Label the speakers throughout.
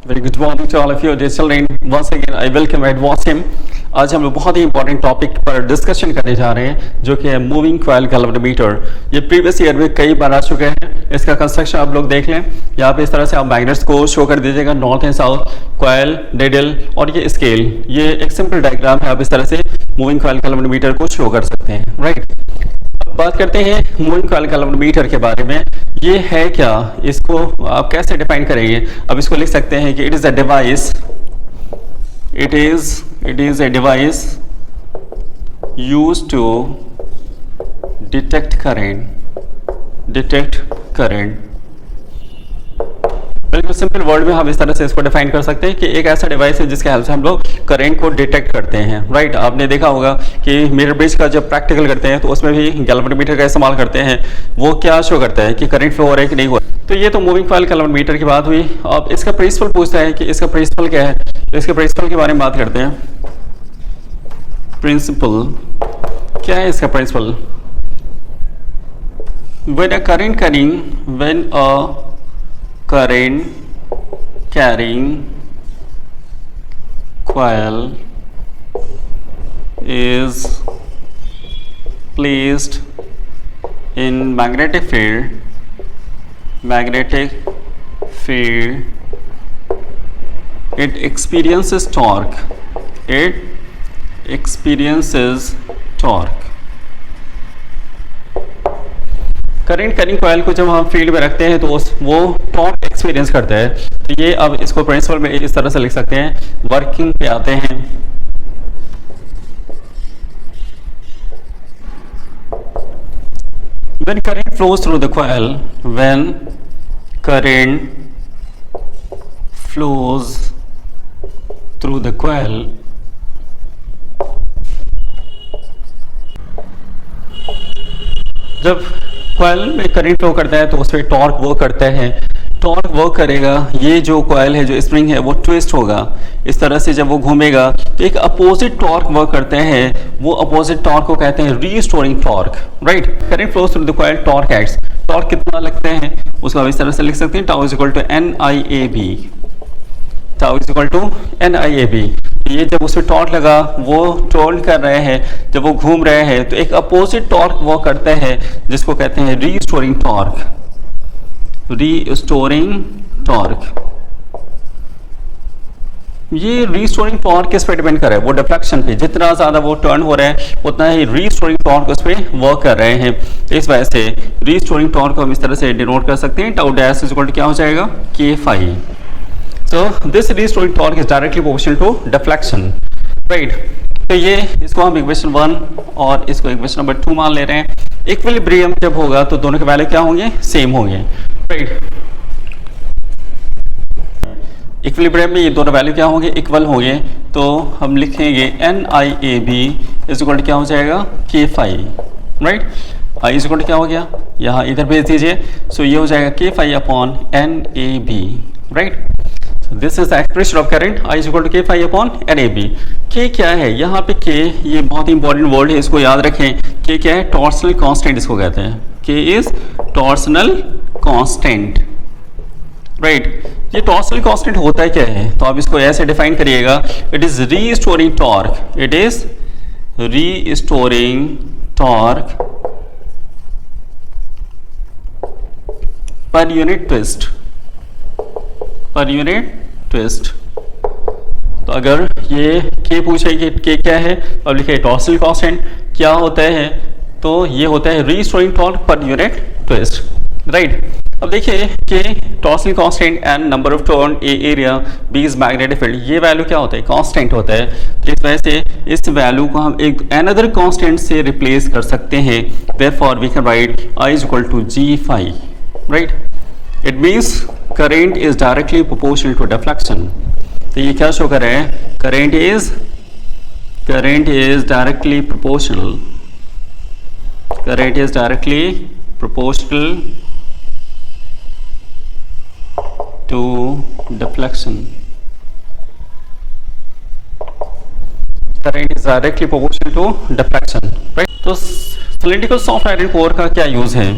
Speaker 1: Very good morning to all of you dear children. Once again I welcome at Wasim. आज हम लोग बहुत ही इंपॉर्टेंट टॉपिक पर डिस्कशन करने जा रहे हैं जो कि है मूविंग कॉइल गैल्वेनोमीटर। ये प्रीवियस ईयर में कई बार आ चुके हैं। इसका कंस्ट्रक्शन आप लोग देख लें। यहाँ पे इस तरह से आप मैग्नेट्स को शो कर दीजिएगा, north and south, coil, needle और ये स्केल। ये एक सिंपल डायग्राम है, आप इस तरह से मूविंग कॉइल गैल्वेनोमीटर को शो कर सकते हैं, राइट। बात करते हैं मूविंग कॉइल गैल्वेनोमीटर के बारे में। ये है क्या, इसको आप कैसे डिफाइन करेंगे? अब इसको लिख सकते हैं कि it is a device, it is a device used to detect current. बिल्कुल सिंपल वर्ड में हम इस तरह से इसको डिफाइन कर सकते हैं कि एक ऐसा डिवाइस है जिसके हेल्प से हम लोग करंट को डिटेक्ट करते हैं, राइट। आपने देखा होगा कि मीटर ब्रिज का जब प्रैक्टिकल करते हैं तो उसमें भी गैल्वेनोमीटर का इस्तेमाल करते हैं। वो क्या शो करता है कि करंट फ्लो हो रहा है कि नहीं हो रहा है। तो ये तो मूविंग कॉइल गैल्वेनोमीटर की बात हुई। अब इसका प्रिंसिपल पूछता है कि इसका प्रिंसिपल क्या है, तो इसके प्रिंसिपल के बारे में बात करते हैं। प्रिंसिपल क्या है इसका principal? when a current carrying coil is placed in magnetic field, it experiences torque. Current carrying coil को जब हम फील्ड में रखते हैं तो वो टॉर्क एक्सपीरियंस करता है। तो ये अब इसको प्रिंसिपल में इस तरह से लिख सकते हैं। वर्किंग पे आते हैं। when current flows through the coil, जब कॉइल में करंट फ्लो करता है तो उस पर टॉर्क वर्क करता है। टॉर्क वर्क करेगा, ये जो कॉइल है, जो स्प्रिंग है, वो ट्विस्ट होगा। इस तरह से जब वो घूमेगा तो एक अपोजिट टॉर्क वर्क करते हैं। वो अपोजिट टॉर्क को कहते हैं restoring torque, right. Current flows through the coil, torque acts. Torque कितना लगते हैं उसको हम इस तरह से लिख सकते हैं। Tau is equal to NIAB। ये जब उसमें टॉर्क लगा, वो टर्न कर रहे हैं, जब वो घूम रहे हैं तो एक अपोजिट टॉर्क वो करते हैं जिसको कहते हैं रीस्टोरिंग टॉर्क। ये रीस्टोरिंग टॉर्क किस पे डिपेंड कर रहा है? वो डिफ्लेक्शन पे। जितना ज्यादा वो टर्न हो रहा है उतना ही रीस्टोरिंग टॉर्क उस पे वर्क कर रहे हैं। इस वजह से रीस्टोरिंग टॉर्क को हम इस तरह से डिनोट कर सकते हैं। Tau dash is equal to क्या हो जाएगा? K∅। So this restoring torque is directly proportional to deflection, right? तो ये इसको हम इक्वेशन 1 और इसको इक्वेशन नंबर 2 मान ले रहे हैं। इक्विलिब्रियम जब होगा तो दोनों के वैल्यू क्या होंगे? सेम होंगे, राइट। इक्विलिब्रियम में ये दोनों वैल्यू क्या होंगे? इक्वल होंगे। तो हम लिखेंगे NIAB इज इक्वल टू क्या हो जाएगा? K∅, right. I is equal to क्या हो गया? यहाँ इधर भेज दीजिए। सो ये हो जाएगा K∅ upon NAB, right. This is the expression of current. I is equal to K∅ upon NAB। K क्या है? यहाँ पे K ये बहुत ही इंपॉर्टेंट वर्ड है, इसको याद रखें। K क्या है? टॉर्सनल कांस्टेंट इसको कहते हैं। K is torsional constant, right. ये टॉर्सनल कांस्टेंट होता है क्या है? तो आप इसको ऐसे डिफाइन करिएगा। It is restoring torque per unit twist. तो अगर ये K पूछे कि K क्या है, अब लिखे टॉर्सनल कांस्टेंट क्या होता है, तो ये होता है restoring torque per unit twist, right. अब देखिए कि torsional constant and number of turn, A area, B is magnetic field, ये वैल्यू क्या होता है? कांस्टेंट होता है। इस वजह से इस वैल्यू को हम एक अनदर कांस्टेंट से रिप्लेस कर सकते हैं। Therefore we can write I is equal to G∅, right. It means current is directly proportional to deflection. तो ये क्या शो कर रहे हैं? Current is directly proportional to deflection. Current is directly proportional to deflection, right. तो cylindrical soft iron core का क्या use है?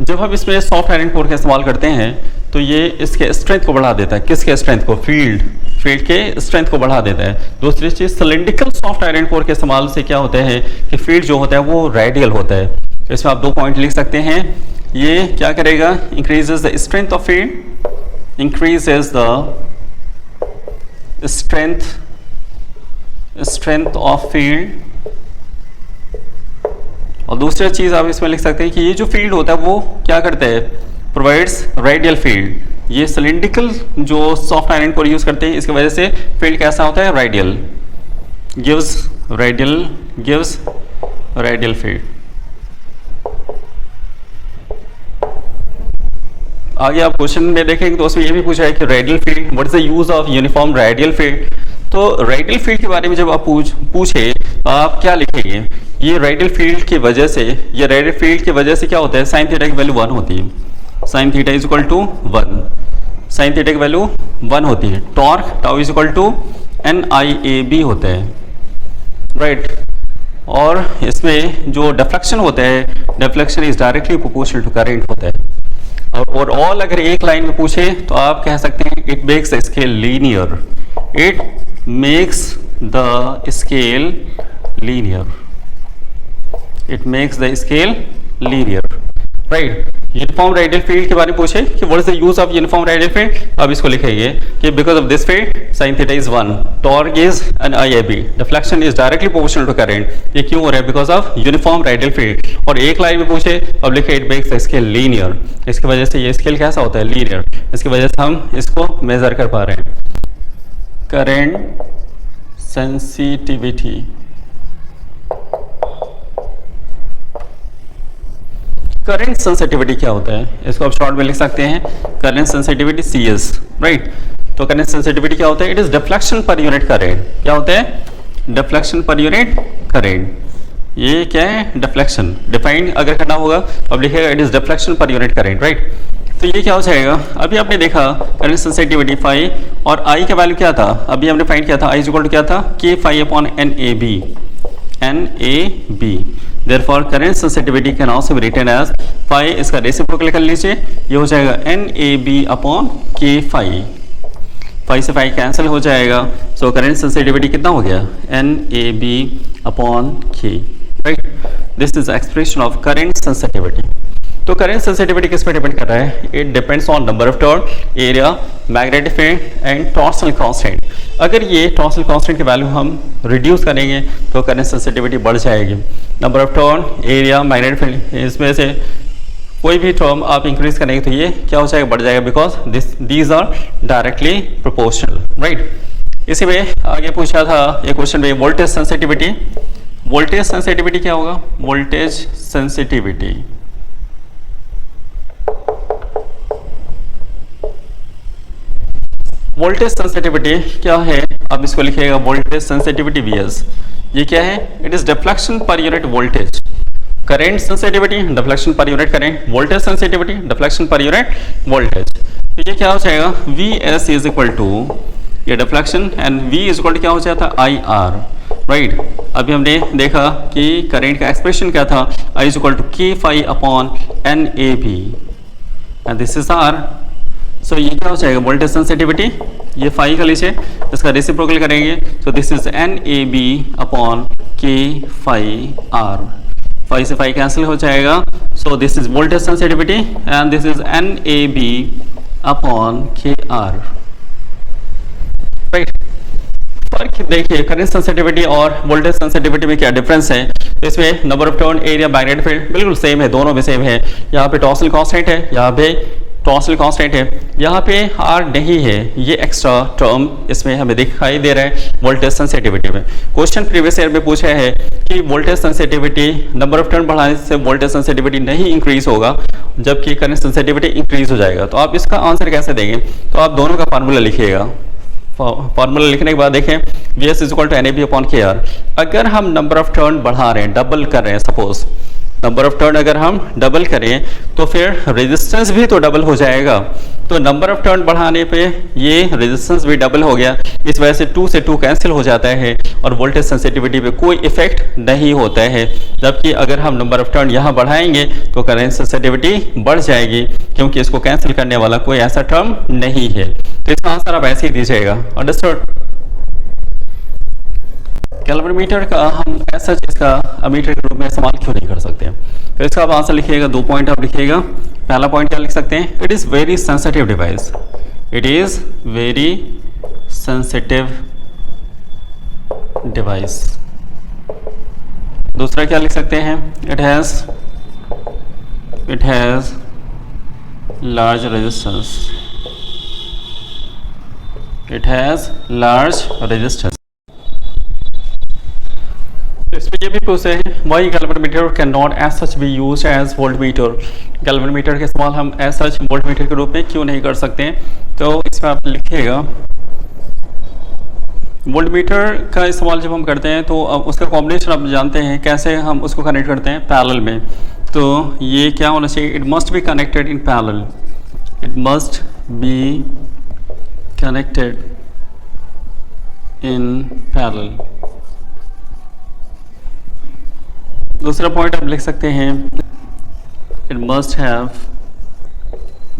Speaker 1: जब हम इसमें सॉफ्ट आयरन कोर का इस्तेमाल करते हैं तो ये इसके स्ट्रेंथ को बढ़ा देता है। किसके स्ट्रेंथ को? फील्ड के स्ट्रेंथ को बढ़ा देता है। दूसरी चीज, सिलिंड्रिकल सॉफ्ट आयरन कोर के इस्तेमाल से क्या होता है कि फील्ड जो होता है वो रेडियल होता है। इसमें आप 2 पॉइंट लिख सकते हैं। ये क्या करेगा? Increases the strength of field, increases the strength of field. और दूसरी चीज आप इसमें लिख सकते हैं कि ये जो फील्ड होता है वो क्या करता है? Provides radial field. ये सिलिंड्रिकल जो सॉफ्ट आयरन कोर यूज करते हैं, इसकी वजह से फील्ड कैसा होता है? Radial, gives radial field. आगे आप क्वेश्चन में देखेंगे तो उसमें ये भी पूछा है कि radial field, what is the use of uniform radial field. तो रेडियल फील्ड के बारे में जब आप पूछे तो आप क्या लिखेंगे? ये रेडियल फील्ड की वजह से, क्या होता है? साइन थीटा की वैल्यू 1 होती है। Sine theta is equal to 1, sine theta की वैल्यू 1 होती है। Torque tau is equal to NIAB होता है, राइट। और इसमें जो डिफ्लेक्शन होता है, deflection is directly proportional to current होता है। और ऑल अगर एक लाइन में पूछे तो आप कह सकते हैं it makes the scale linear, it makes the scale linear, it makes the scale linear, right. Uniform radial field के बारे में पूछे कि what is the use of uniform radial field, अब इसको लिखेंगे कि because of this field sine theta is 1, torque is NIAB, deflection is directly proportional to current. ये क्यों हो रहा है? Because of uniform radial field. और एक लाइन में पूछे अब लिखे it makes the scale linear, इसकी वजह से ये स्केल कैसा होता है? लीनियर। इसकी वजह से हम इसको मेजर कर पा रहे हैं। करंट सेंसिटिविटी, करंट सेंसिटिविटी क्या होता है? इसको आप शॉर्ट में लिख सकते हैं करंट सेंसिटिविटी CS, राइट। तो करंट सेंसिटिविटी क्या होता है? It is deflection per unit current. क्या होता है? Deflection per unit current. ये क्या है? डिफ्लेक्शन। डिफाइन अगर करना होगा अब लिखेगा it is deflection per unit current, right. तो ये क्या हो जाएगा? अभी आपने देखा करंट सेंसिटिविटी फाई और I का वैल्यू क्या था? अभी हमने फाइंड किया था I इज इक्वल टू क्या था? K phi upon NAB। Therefore current sensitivity can also be written as phi, इसका रेसिप्रोकल कर लीजिए, ये हो जाएगा NAB upon K phi। phi से phi कैंसिल हो जाएगा, सो करंट सेंसिटिविटी कितना हो गया? NAB upon K, right. This is expression of current sensitivity. तो करंट सेंसिटिविटी किस पे डिपेंड कर रहा है? It depends on number of turn, area, magnetic field and torsional constant. अगर ये टॉर्सनल कांस्टेंट की वैल्यू हम रिड्यूस करेंगे तो करंट सेंसिटिविटी बढ़ जाएगी। Number of turn, area, magnetic field, इसमें से कोई भी टर्म आप इंक्रीज करेंगे तो ये क्या हो जाएगा? बढ़ जाएगा, because these are directly proportional, right. इसी में आगे पूछा था ये क्वेश्चन में वोल्टेज सेंसिटिविटी। वोल्टेज सेंसिटिविटी क्या होगा? वोल्टेज सेंसिटिविटी, वोल्टेज सेंसिटिविटी क्या है? आप इसको लिखिएगा वोल्टेज सेंसिटिविटी VS। ये क्या है? It is deflection per unit voltage. Current sensitivity deflection per unit current, voltage sensitivity deflection per unit voltage. तो ये क्या हो जाएगा? VS इज इक्वल टू ये deflection and V is equal to क्या हो जाता? IR, right. अभी हमने देखा कि करंट का एक्सप्रेशन क्या था? I is equal to K phi upon NAB and this is R। So ये क्या हो जाएगा? वोल्टेज सेंसिटिविटी, ये फाई का लीजिए, इसका रेसिप्रोकल करेंगे, so this is NAB upon K phi R। Phi से फाई कैंसिल हो जाएगा, so this is voltage sensitivity and this is NAB upon KR, right. फर्क देखिए करंट सेंसिटिविटी और वोल्टेज सेंसिटिविटी में क्या डिफरेंस है? इसमें number of turn, area, magnetic field बिल्कुल सेम है, दोनों में सेम है। यहाँ पे टॉर्सनल कांस्टेंट है, यहाँ पे टॉर्सनल कांस्टेंट है, यहाँ पे R नहीं है, ये एक्स्ट्रा टर्म इसमें हमें दिखाई दे रहा है वोल्टेज सेंसिटिविटी में। क्वेश्चन प्रीवियस ईयर में पूछा है कि voltage sensitivity number of turn बढ़ाने से वोल्टेज सेंसिटिविटी नहीं इंक्रीज होगा, जबकि करंट सेंसिटिविटी इंक्रीज हो जाएगा। तो आप इसका आंसर कैसे देंगे? तो आप दोनों का फार्मूला लिखिएगा। फार्मूला लिखने के बाद देखें VS is equal to NAB upon KR। अगर हम नंबर ऑफ टर्न बढ़ा रहे हैं, डबल कर रहे हैं, सपोज नंबर ऑफ टर्न अगर हम डबल करें तो फिर रेजिस्टेंस भी तो डबल हो जाएगा। तो नंबर ऑफ टर्न बढ़ाने पे ये रेजिस्टेंस भी डबल हो गया, इस वजह से 2 से 2 कैंसिल हो जाता है और वोल्टेज सेंसिटिविटी पे कोई इफेक्ट नहीं होता है। जबकि अगर हम नंबर ऑफ टर्न यहाँ बढ़ाएंगे तो करंट सेंसिटिविटी बढ़ जाएगी, क्योंकि इसको कैंसिल करने वाला कोई ऐसा टर्म नहीं है। तो इसका आंसर आप ऐसे ही दीजिएगा। अंडरस्टूड? कैलोरीमीटर का हम ऐसा इसका अमीटर के रूप में इस्तेमाल क्यों नहीं कर सकते? तो इसका आप आंसर लिखिएगा, 2 पॉइंट आप लिखिएगा। पहला पॉइंट क्या लिख सकते हैं? It is very sensitive device. It is very sensitive device. दूसरा क्या लिख सकते हैं? It has large resistance. It has large resistance. इसमें ये भी पूछते हैं why galvanometer can not as such be used as voltmeter. Galvanometer का इस्तेमाल हम एज सच वोल्टमीटर के रूप में क्यों नहीं कर सकते हैं? तो इसमें आप लिखिएगा, वोल्टमीटर का इस्तेमाल जब हम करते हैं तो अब उसका कॉम्बिनेशन आप जानते हैं कैसे हम उसको कनेक्ट करते हैं, पैरेलल में। तो ये क्या होना चाहिए? It must be connected in parallel. It must be connected in parallel. दूसरा पॉइंट आप लिख सकते हैं, it must have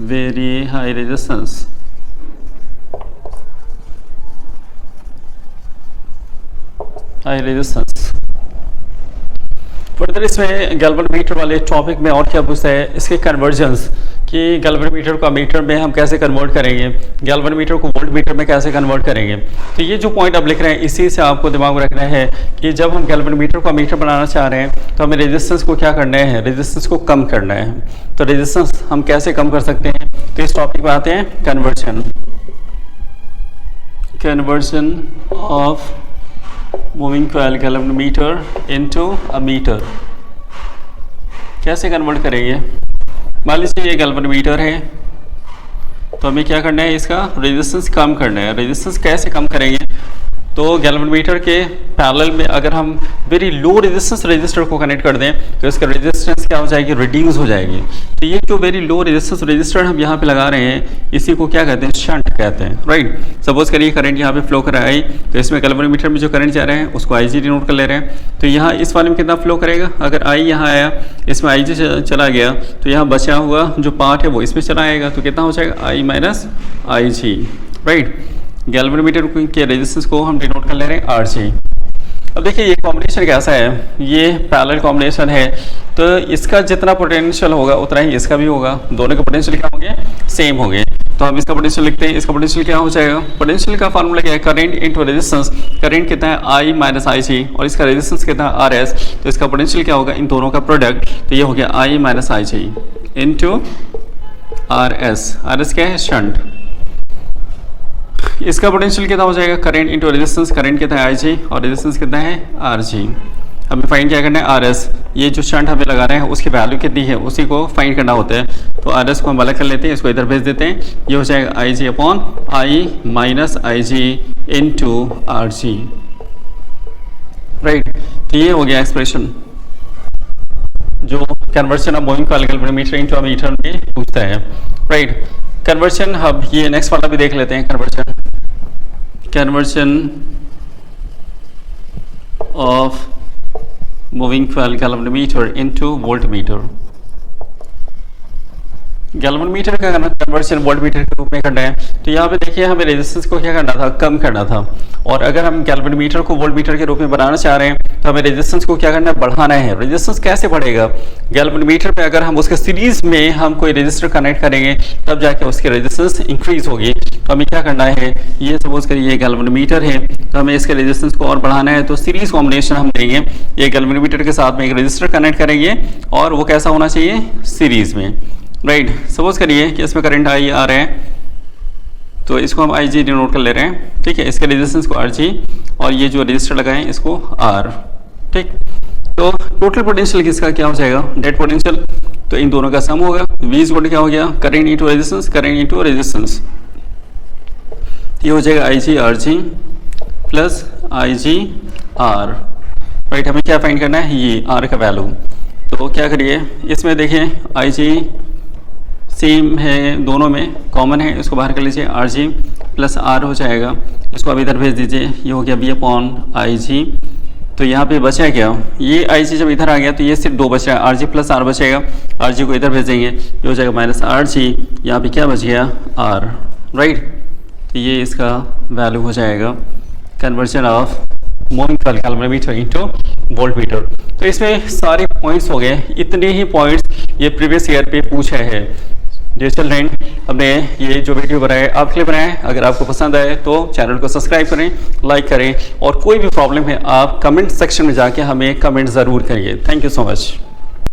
Speaker 1: very high resistance. High resistance. Further इसमें गैल्वेनोमीटर वाले टॉपिक में और क्या पूछता है? इसके कन्वर्जन्स, कि गैल्वेनोमीटर को मीटर में हम कैसे कन्वर्ट करेंगे, गैल्वेनोमीटर को वोल्टमीटर में कैसे कन्वर्ट करेंगे। तो ये जो पॉइंट आप लिख रहे हैं इसी से आपको दिमाग में रखना है कि जब हम गैल्वेनोमीटर को मीटर बनाना चाह रहे हैं तो हमें रेजिस्टेंस को क्या करना है? रेजिस्टेंस को कम करना है। तो रेजिस्टेंस हम कैसे कम कर सकते हैं? तो इस टॉपिक में आते हैं conversion. Conversion of moving coil galvanometer into a meter. कैसे कन्वर्ट करेंगे? मान लीजिए ये गैल्वेनोमीटर है, तो हमें क्या करना है? इसका रेजिस्टेंस कम करना है। रेजिस्टेंस कैसे कम करेंगे? तो गैल्वेनोमीटर के पैरेलल में अगर हम वेरी लो रेजिस्टेंस रजिस्टर को कनेक्ट कर दें तो इसका रेजिस्टेंस क्या हो जाएगी? रिड्यूस हो जाएगी। तो ये जो वेरी लो रेजिस्टेंस रजिस्टर हम यहाँ पे लगा रहे हैं इसी को क्या कहते हैं? शंट कहते हैं, राइट। सपोज करिए करंट यहाँ पे फ्लो कर रहा है, तो इसमें गैल्वेनोमीटर में जो करंट जा रहा है उसको IG डिनोट कर ले रहे हैं। तो यहाँ इस वाले में कितना फ्लो करेगा? अगर I यहाँ आया, इसमें IG चला गया, तो यहाँ बचा हुआ जो पार्ट है वो इसमें चला आएगा, तो कितना हो जाएगा? I minus IG, right. Galvanometer के रेजिस्टेंस को हम डिनोट कर ले रहे हैं RG। अब देखिए ये कॉम्बिनेशन कैसा है? ये पैरेलल कॉम्बिनेशन है, तो इसका जितना पोटेंशियल होगा उतना ही इसका भी होगा। दोनों के पोटेंशियल क्या होंगे? सेम होंगे। तो हम इसका पोटेंशियल लिखते हैं। इसका पोटेंशियल क्या हो जाएगा? पोटेंशियल का फार्मूला क्या है? Current into resistance. करंट कितना है? I माइनस IG, और इसका रेजिस्टेंस कितना है? RS। तो इसका पोटेंशियल क्या होगा? इन दोनों का प्रोडक्ट, तो ये हो गया I minus IG into RS। RS क्या है? शंट। इसका पोटेंशियल कितना हो जाएगा? Current into resistance. करंट कितना है? IG, और रेजिस्टेंस कितना है? RG। हमें फाइंड क्या करना है? RS। ये जो शंट हमें लगा रहे हैं उसकी वैल्यू कितनी है उसी को फाइंड करना होता है। तो RS को हम अलग कर लेते हैं, इसको इधर भेज देते हैं। ये हो जाएगा IG upon I minus IG into RG, right. तो ये हो गया एक्सप्रेशन जो conversion of moving coil galvanometer into a meter में पूछता है, राइट। कन्वर्जन अब ये नेक्स्ट वाला भी देख लेते हैं। Conversion of moving coil galvanometer into voltmeter. Galvanometer का कन्वर्जन वोल्टमीटर के रूप में करना है, तो यहाँ पे देखिए हमें रेजिस्टेंस को क्या करना था? कम करना था। और अगर हम गैल्वेनोमीटर को वोल्टमीटर के रूप में बनाना चाह रहे हैं तो हमें रेजिस्टेंस को क्या करना है? बढ़ाना है। रेजिस्टेंस कैसे बढ़ेगा? गैल्वेनोमीटर पे अगर हम उसके सीरीज में हम कोई रेजिस्टर कनेक्ट करेंगे तब जाके उसकी रेजिस्टेंस इंक्रीज होगी। तो हमें क्या करना है? ये सपोज करिए ये गैल्वेनोमीटर है, तो हमें इसके रेजिस्टेंस को और बढ़ाना है, तो सीरीज कॉम्बिनेशन हम देंगे। ये गैल्वेनोमीटर के साथ में एक रेजिस्टर कनेक्ट करेंगे और वो कैसा होना चाहिए? सीरीज में, राइट। सपोज करिए कि इसमें करंट I आ रहे हैं, तो इसको हम IG डिनोट कर ले रहे हैं, ठीक है। इसके रेजिस्टेंस को RG, और ये जो रेजिस्टर लगाए इसको R, ठीक। तो टोटल पोटेंशियल किसका क्या हो जाएगा? Net potential. तो इन दोनों का सम होगा। V इक्वल क्या हो गया? Current into resistance, current into resistance. ये हो जाएगा IG RG plus IG R, right. हमें क्या फाइंड करना है? ये R का वैल्यू। तो तो क्या करिए, इसमें देखिए आई जी सेम है, दोनों में कॉमन है, इसको बाहर कर लीजिए, आर जी प्लस आर हो जाएगा, इसको अब इधर भेज दीजिए, ये हो गया बी अपॉन आई जी। तो यहाँ पे बचा क्या, ये आई जी जब इधर आ गया तो ये सिर्फ 2 बच रहा है, आर जी प्लस आर बचेगा, आर जी को इधर भेजेंगे, ये हो जाएगा माइनस आर जी, यहाँ पे क्या बच गया आर, राइट। तो ये इसका वैल्यू हो जाएगा conversion of moving coil calorimeter into voltmeter. तो इसमें सारे पॉइंट्स हो गए, इतने ही पॉइंट्स ये प्रीवियस ईयर पे पूछा है। डिजिटल लैंड हमने ये जो वीडियो बनाया आपके लिए बनाया है, अगर आपको पसंद आए तो चैनल को सब्सक्राइब करें, लाइक करें, और कोई भी प्रॉब्लम है आप कमेंट सेक्शन में जाके हमें कमेंट ज़रूर करिए। Thank you so much.